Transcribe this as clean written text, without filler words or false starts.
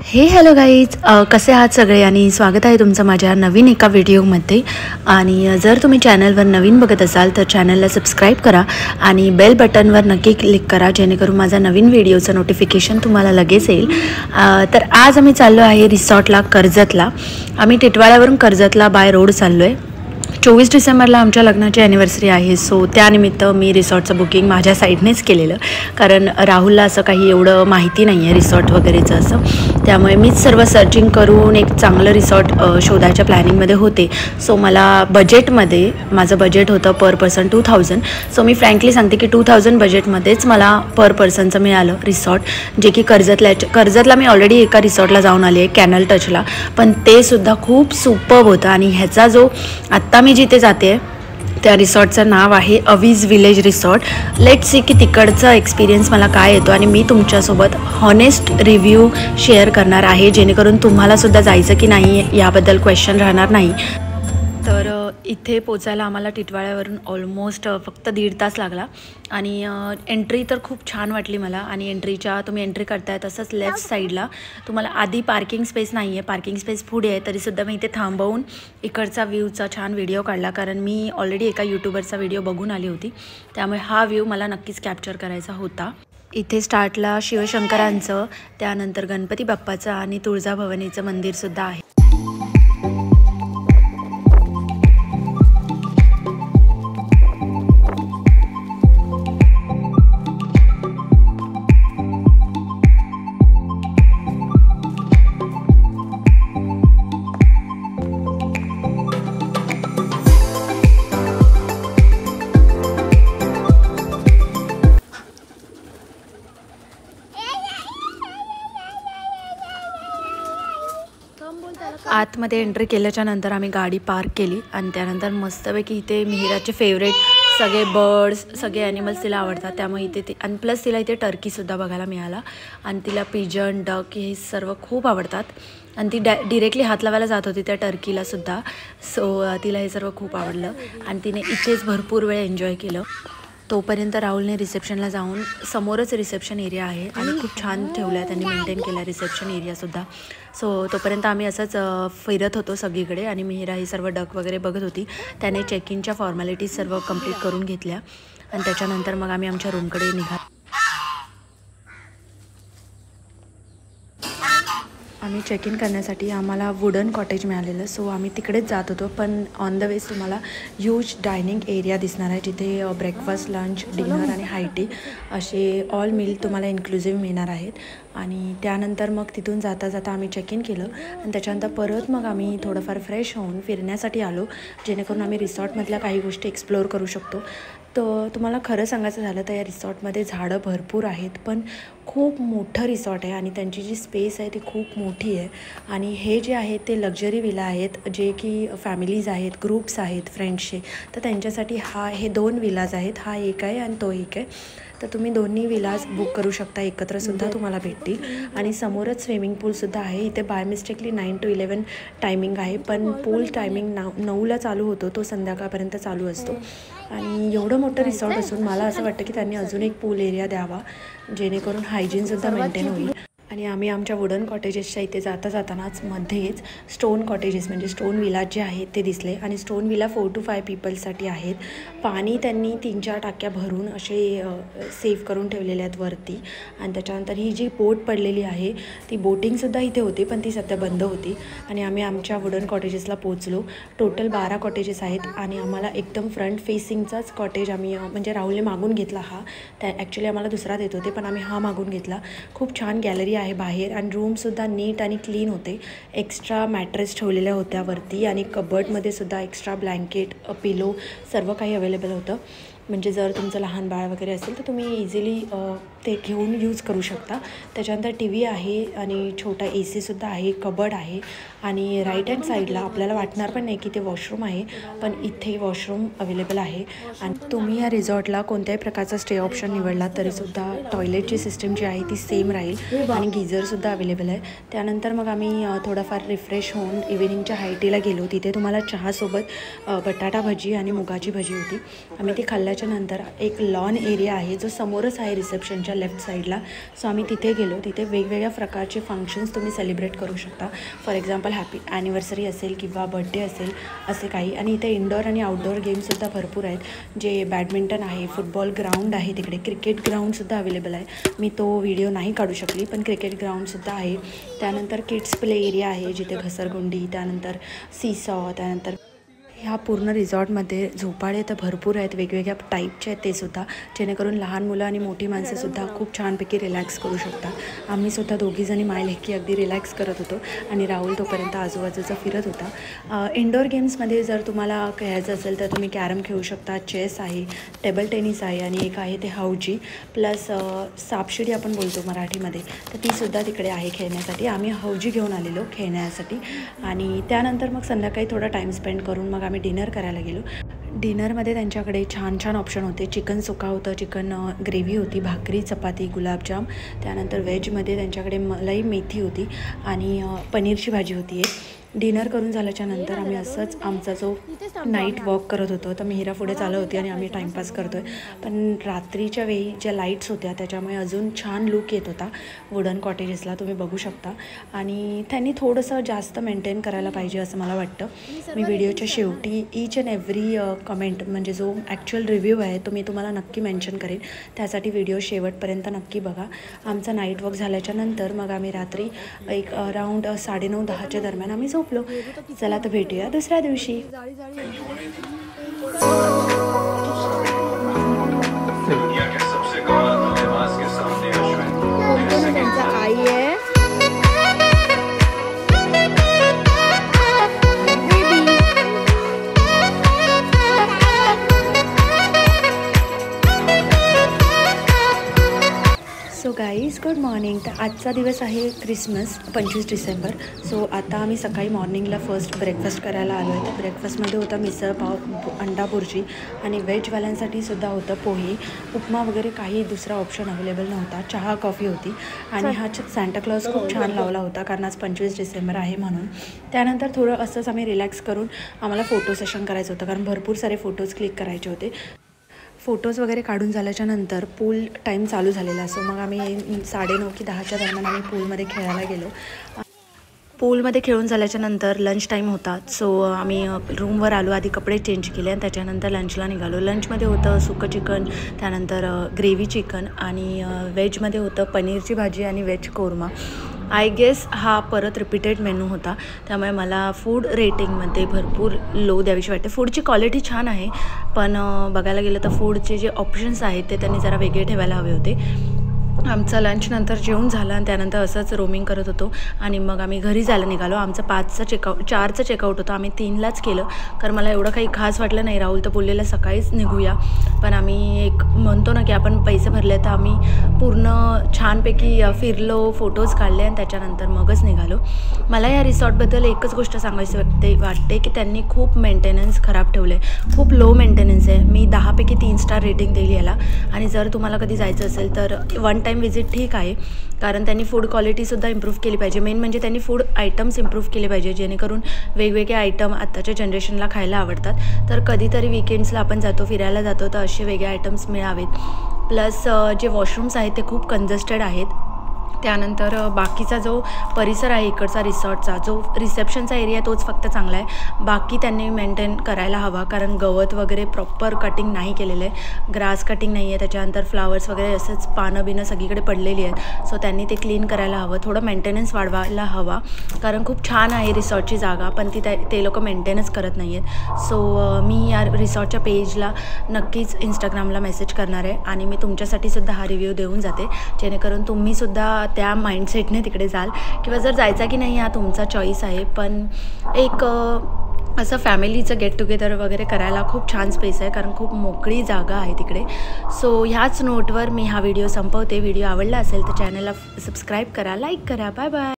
हे hello guys, कसे आहात सगळे आणि स्वागत आहे तुमचं माझ्या नवीन एका व्हिडिओमध्ये. आणि जर तुम्ही चॅनलवर नवीन बघत असाल तर चॅनलला सबस्क्राईब करा आणि बेल बटनवर नक्की क्लिक करा, जेणेकरून माझा नवीन व्हिडिओचं नोटिफिकेशन तुम्हाला लगेच येईल. तर आज आम्ही चाललो आहे रिसॉर्टला, कर्जतला. आम्ही टिटवाळ्यावरून कर्जतला बाय रोड चाललो आहे. 24 डिसेंबरला आमच्या लग्नाची ॲनिव्हर्सरी आहे, सो त्यानिमित्त मी रिसॉर्टचं बुकिंग माझ्या साईडनेच केलेलं, कारण राहुलला असं काही एवढं माहिती नाही आहे रिसॉर्ट वगैरेचं असं. त्यामुळे मीच सर्व सर्चिंग करून एक चांगलं रिसॉर्ट शोधायच्या प्लॅनिंगमध्ये होते. सो मला बजेटमध्ये, माझं बजेट होतं पर पर्सन 2000. सो मी फ्रँकली सांगते की 2000 बजेटमध्येच मला पर पर्सनचं मिळालं रिसॉर्ट, जे की कर्जतला मी ऑलरेडी एका रिसॉर्टला जाऊन आली आहे, कॅनल टचला, पण ते सुद्धा खूप सुपर्ब होतं. आणि ह्याचा जो आत्ता मी जिथे जाते त्या रिसॉर्टचं नाव आहे अवीज विलेज रिसॉर्ट. लेट सी की तिकडचा एक्सपिरियन्स मला काय येतो, आणि मी तुमच्यासोबत हॉनेस्ट रिव्ह्यू शेअर करणार आहे, जेणेकरून तुम्हालासुद्धा जायचं की नाही याबद्दल क्वेश्चन राहणार नाही. तर इथे पोचायला आम्हाला टिटवाळ्यावरून ऑलमोस्ट फक्त 1.5 तास लागला. आणि एंट्री तर खूप छान वाटली मला. आणि तुम्ही एंट्री करताय तसंच लेफ्ट साईडला तुम्हाला आधी पार्किंग स्पेस नाही आहे, पार्किंग स्पेस पुढे आहे. तरीसुद्धा मी इथे थांबवून इकडचा व्ह्यूचा छान व्हिडिओ काढला, कारण मी ऑलरेडी एका यूट्यूबरचा व्हिडिओ बघून आली होती, त्यामुळे हा व्ह्यू मला नक्कीच कॅप्चर करायचा होता. इथे स्टार्टला शिवशंकरांचं, त्यानंतर गणपती बाप्पाचं आणि तुळजाभवानीचं मंदिरसुद्धा आहे. आतमध्ये एंट्री केल्याच्या नंतर आम्ही गाडी पार्क केली आणि त्यानंतर मस्तपैकी इथे मिहिराचे फेवरेट सगळे बर्ड्स, सगळे ॲनिमल्स तिला आवडतात, त्यामुळे इथे ते, आणि प्लस तिला इथे टर्कीसुद्धा बघायला मिळाला. आणि तिला पिजन, डक हे सर्व खूप आवडतात. आणि ती डिरेक्टली हात लावायला जात होती त्या टर्कीलासुद्धा. सो तिला हे सर्व खूप आवडलं आणि तिने इथेच भरपूर वेळ एन्जॉय केलं. तोपर्यंत राहुलने रिसेप्शनला जाऊन, समोरच रिसेप्शन एरिया आहे आणि खूप छान ठेवलं आहे त्यांनी, मेंटेन केला रिसेप्शन एरियासुद्धा. सो तोपर्यंत आम्ही असंच फिरत होतो सगळीकडे आणि मिहिरा ही सर्व डक वगैरे बघत होती. त्याने चेक इनच्या फॉर्मॅलिटीज सर्व कंप्लीट करून घेतल्या आणि त्याच्यानंतर मग आम्ही आमच्या रूमकडे निघालो. आम्ही चेक इन करण्यासाठी आम्हाला वुडन कॉटेज मिळालेलं, सो आम्ही तिकडेच जात होतो. पण ऑन द वेज तुम्हाला ह्यूज डायनिंग एरिया दिसणार आहे, जिथे ब्रेकफास्ट, लंच, डिनर आणि हाय टी असे ऑल मील तुम्हाला इन्क्लुझिव्ह मिळणार आहेत. आणि त्यानंतर मग तिथून जाता जाता आम्ही चेक इन केलं आणि त्याच्यानंतर परत मग आम्ही थोडंफार फ्रेश होऊन फिरण्यासाठी आलो, जेणेकरून आम्ही रिसॉर्टमधल्या काही गोष्टी एक्सप्लोअर करू शकतो. तर तुम्हाला खरं सांगायचं झालं तर या रिसॉर्टमध्ये झाडं भरपूर आहेत, पण खूप मोठं रिसॉर्ट आहे आणि त्यांची जी स्पेस आहे ती खूप मोठी आहे. आणि हे जे आहेत ते लक्झरी विला आहेत, जे की फॅमिलीज आहेत, ग्रुप्स आहेत फ्रेंड्सचे, तर त्यांच्यासाठी हे 2 विलाज आहेत. हा एक आहे आणि तो एक आहे. तर तुम्ही दोन्ही विलाज बुक करू शकता, एकत्रसुद्धा तुम्हाला भेटतील. आणि समोरच स्विमिंग पूलसुद्धा आहे. इथे बाय मिस्टेकली 9 to 11 टायमिंग आहे, पण पूल टायमिंग 9ला चालू होतो, तो संध्याकाळपर्यंत चालू असतो. आणि एवढं मोठं रिसॉर्ट असून मला असं वाटतं की त्यांनी अजून एक पूल एरिया द्यावा, जेणेकरून हायजीनसुद्धा मेंटेन होईल. आणि आम्ही आमच्या वुडन कॉटेजेसच्या इथे जातानाच मध्येच स्टोन कॉटेजेस म्हणजे स्टोन विला जे आहेत ते दिसले. आणि स्टोन विला 4 to 5 पीपल्ससाठी आहेत. पाणी त्यांनी 3-4 टाक्या भरून असे सेव्ह करून ठेवलेले आहेत वरती. आणि त्याच्यानंतर ही जी बोट पडलेली आहे ती बोटिंगसुद्धा इथे होती, पण ती सध्या बंद होती. आणि आम्ही आमच्या वुडन कॉटेजेसला पोचलो. टोटल 12 कॉटेजेस आहेत आणि आम्हाला एकदम फ्रंट फेसिंगचाच कॉटेज आम्ही, म्हणजे राहुलने मागून घेतला हा. ॲक्च्युली आम्हाला दुसरा देत होते, पण आम्ही हा मागून घेतला. खूप छान गॅलरी आहे बाहेर आणि रूमसुद्धा नीट आणि क्लीन होते. एक्स्ट्रा मॅट्रेस ठेवलेल्या होत्या वरती आणि कबर्डमध्ये सुद्धा एक्स्ट्रा ब्लँकेट, पिलो सर्व काही अवेलेबल होतं. म्हणजे जर तुमचं लहान बाळ वगैरे असेल तर तुम्ही इझिली ते घेऊन यूज करू शकता. त्याच्यानंतर टी व्ही आहे आणि छोटा AC-सुद्धा आहे, कबर्ड आहे. आणि राईट हँड साईडला आपल्याला वाटणार पण नाही की ते वॉशरूम आहे, पण इथे वॉशरूम अवेलेबल आहे. आणि तुम्ही या रिसॉर्टला कोणत्याही प्रकारचा स्टे ऑप्शन निवडला तरीसुद्धा टॉयलेटची सिस्टम जी आहे ती सेम राहील आणि गिझरसुद्धा अवेलेबल आहे. त्यानंतर मग आम्ही थोडाफार रिफ्रेश होऊन इव्हिनिंगच्या हायटीला गेलो. तिथे तुम्हाला चहासोबत बटाटा भजी आणि मुगाची भजी होती. आम्ही ती खाल्ल्याच्या नंतर एक लॉन एरिया आहे जो समोरच आहे रिसेप्शनच्या, रिसॉर्टच्या लेफ्ट साईडला. सो आम्ही तिथे गेलो. तिथे वेगवेगळ्या प्रकारचे फंक्शन्स तुम्ही सेलिब्रेट करू शकता. फॉर एक्झाम्पल हॅपी ॲनिव्हर्सरी असेल किंवा बड्डे असेल असे काही. आणि इथे इंडोर आणि आउटडोअर गेम्ससुद्धा भरपूर आहेत. जे बॅडमिंटन आहे, फुटबॉल ग्राउंड आहे, तिकडे क्रिकेट ग्राउंडसुद्धा अवेलेबल आहे. मी तो व्हिडिओ नाही काढू शकली, पण क्रिकेट ग्राउंडसुद्धा आहे. त्यानंतर किड्स प्ले एरिया आहे जिथे घसरगुंडी, त्यानंतर सीसॉ, त्यानंतर ह्या पूर्ण रिसॉर्टमध्ये झोपाळे तर भरपूर आहेत, वेगवेगळ्या टाईपचे आहेत ते सुद्धा, जेणेकरून लहान मुलं आणि मोठी माणसंसुद्धा खूप छानपैकी रिलॅक्स करू शकतात. आम्हीसुद्धा दोघीजणी मायलेकी अगदी रिलॅक्स करत होतो आणि राहुल तोपर्यंत आजूबाजूचा फिरत होता. इंडोर गेम्समध्ये जर तुम्हाला खेळायचं असेल तर तुम्ही कॅरम खेळू शकता, चेस आहे, टेबल टेनिस आहे आणि एक आहे ते हौजी प्लस सापशिडी आपण बोलतो मराठीमध्ये, तर तीसुद्धा तिकडे आहे खेळण्यासाठी. आम्ही हौजी घेऊन आलेलो खेळण्यासाठी आणि त्यानंतर मग संध्याकाळी थोडा टाईम स्पेंड करून मग आम्ही डिनर करायला गेलो. डिनरमध्ये त्यांच्याकडे छान छान ऑप्शन होते. चिकन सुका होतं, चिकन ग्रेव्ही होती, भाकरी, चपाती, गुलाबजाम. त्यानंतर व्हेजमध्ये त्यांच्याकडे मलाई मेथी होती आणि पनीरची भाजी होती. डिनर करून झाल्याच्या नंतर आम्ही असंच आमचा जो नाईट वॉक करत होतो. तर मिहिरा पुढे चालत होती आणि आम्ही टाईमपास करतो आहे. पण रात्रीच्या वेळी ज्या लाईट्स होत्या त्याच्यामुळे अजून छान लुक येत होता वुडन कॉटेजेसला, तुम्ही बघू शकता. आणि त्यांनी थोडंसं जास्त मेंटेन करायला पाहिजे असं मला वाटतं. मी व्हिडिओच्या शेवटी ईच अँड एव्हरी कमेंट म्हणजे जो ॲक्च्युअल रिव्ह्यू आहे तो मी तुम्हाला नक्की मेन्शन करेन. त्यासाठी व्हिडिओ शेवटपर्यंत नक्की बघा. आमचा नाईट वॉक झाल्याच्या नंतर मग आम्ही रात्री एक अराऊंड 9:30-10च्या दरम्यान आम्ही झोपलो. चला तर भेटूया दुसऱ्या दिवशी. आई आहे सो गाईज गुड मॉर्निंग. तर आजचा दिवस आहे क्रिसमस 25 डिसेंबर. सो आता आम्ही सकाळी मॉर्निंगला फर्स्ट ब्रेकफास्ट करायला आलो आहे. तर ब्रेकफास्टमध्ये होता मिसळ पाव, अंडा बुर्जी आणि व्हेजवाल्यांसाठी सुद्धा होतं पोहे, उपमा वगैरे काही दुसरा ऑप्शन अवेलेबल नव्हता. चहा कॉफी होती आणि हा सांताक्लॉज खूप छान लावला होता कारण आज 25 डिसेंबर आहे म्हणून. त्यानंतर थोडं असंच आम्ही रिलॅक्स करून आम्हाला फोटो सेशन करायचं होतं कारण भरपूर सारे फोटोज क्लिक करायचे होते. फोटोज वगैरे काढून झाल्याच्या नंतर पूल टाईम चालू झालेला. सो मग आम्ही 9:30 की 10च्या दरम्यान आम्ही पूलमध्ये खेळायला गेलो. पूलमध्ये खेळून झाल्याच्या नंतर लंच टाईम होता. सो आम्ही रूमवर आलो, आधी कपडे चेंज केले आणि त्याच्यानंतर लंचला निघालो. लंचमध्ये होतं सुकं चिकन, त्यानंतर ग्रेव्ही चिकन आणि व्हेजमध्ये होतं पनीरची भाजी आणि व्हेज कोरमा. आय गेस हा परत रिपीटेड मेनू होता, त्यामुळे मला फूड रेटिंगमध्ये भरपूर लो द्यावीशी वाटते. फूडची क्वालिटी छान आहे, पण बघायला गेलं तर फूडचे जे ऑप्शन्स आहेत ते त्यांनी जरा वेगळे ठेवायला हवे होते. आमचा लंच नंतर जेवण झालं आणि त्यानंतर असंच रोमिंग करत होतो आणि मग आम्ही घरी जायला निघालो. आमचं 4चं चेकआउट होतं, आम्ही 3लाच केलं कारण मला एवढं काही खास वाटलं नाही. राहुल तर बोललेलं सकाळीच निघूया, पण आम्ही एक म्हणतो ना की आपण पैसे भरले तर आम्ही पूर्ण छानपैकी फिरलो, फोटोज काढले आणि त्याच्यानंतर मगच निघालो. मला या रिसॉर्टबद्दल एकच गोष्ट सांगायची वाटते की त्यांनी खूप मेंटेनन्स खराब ठेवलं आहे, खूप लो मेंटेनन्स आहे. मी 10पैकी 3 स्टार रेटिंग देईल याला. आणि जर तुम्हाला कधी जायचं असेल तर वन टाईम विजिट ठीक आहे कारण त्यांनी फूड क्वालिटीसुद्धा इम्प्रूव्ह केली पाहिजे. मेन म्हणजे त्यांनी फूड आयटम्स इम्प्रूव्ह केले पाहिजे जेणेकरून वेगवेगळे आयटम आत्ताच्या जनरेशनला खायला आवडतात. तर कधीतरी विकेंड्सला आपण जातो, फिरायला जातो, तर असे वेगळे आयटम्स मिळावेत. प्लस जे वॉशरूम्स आहेत ते खूप कंजेस्टेड आहेत. त्यानंतर बाकीचा जो परिसर आहे इकडचा रिसॉर्टचा, जो रिसेप्शनचा एरिया तोच फक्त चांगला आहे. बाकी त्यांनी मेंटेन करायला हवा कारण गवत वगैरे प्रॉपर कटिंग नाही केलेलं आहे, ग्रास कटिंग नाही आहे. त्याच्यानंतर फ्लावर्स वगैरे असंच पानं बिनं सगळीकडे पडलेली आहेत. सो त्यांनी ते क्लीन करायला हवं, थोडं मेंटेनन्स वाढवायला हवा कारण खूप छान आहे रिसॉर्टची जागा, पण ते लोक मेंटेनच करत नाही आहेत. सो मी या रिसॉर्टच्या पेजला नक्कीच इंस्टाग्रामला मेसेज करणार आहे आणि मी तुमच्यासाठीसुद्धा हा रिव्ह्यू देऊन जाते जेणेकरून तुम्हीसुद्धा त्या माइंडसेटने तिकडे जाल. किंवा जर जायचा की नाही हा तुमचा चॉईस आहे, पण एक असं फॅमिलीचं गेट टुगेदर वगैरे करायला खूप छान स्पेस आहे कारण खूप मोकळी जागा आहे तिकडे. सो ह्याच नोटवर मी हा व्हिडिओ संपवते. व्हिडिओ आवडला असेल तर चॅनलला सबस्क्राईब करा, लाईक करा. Bye bye.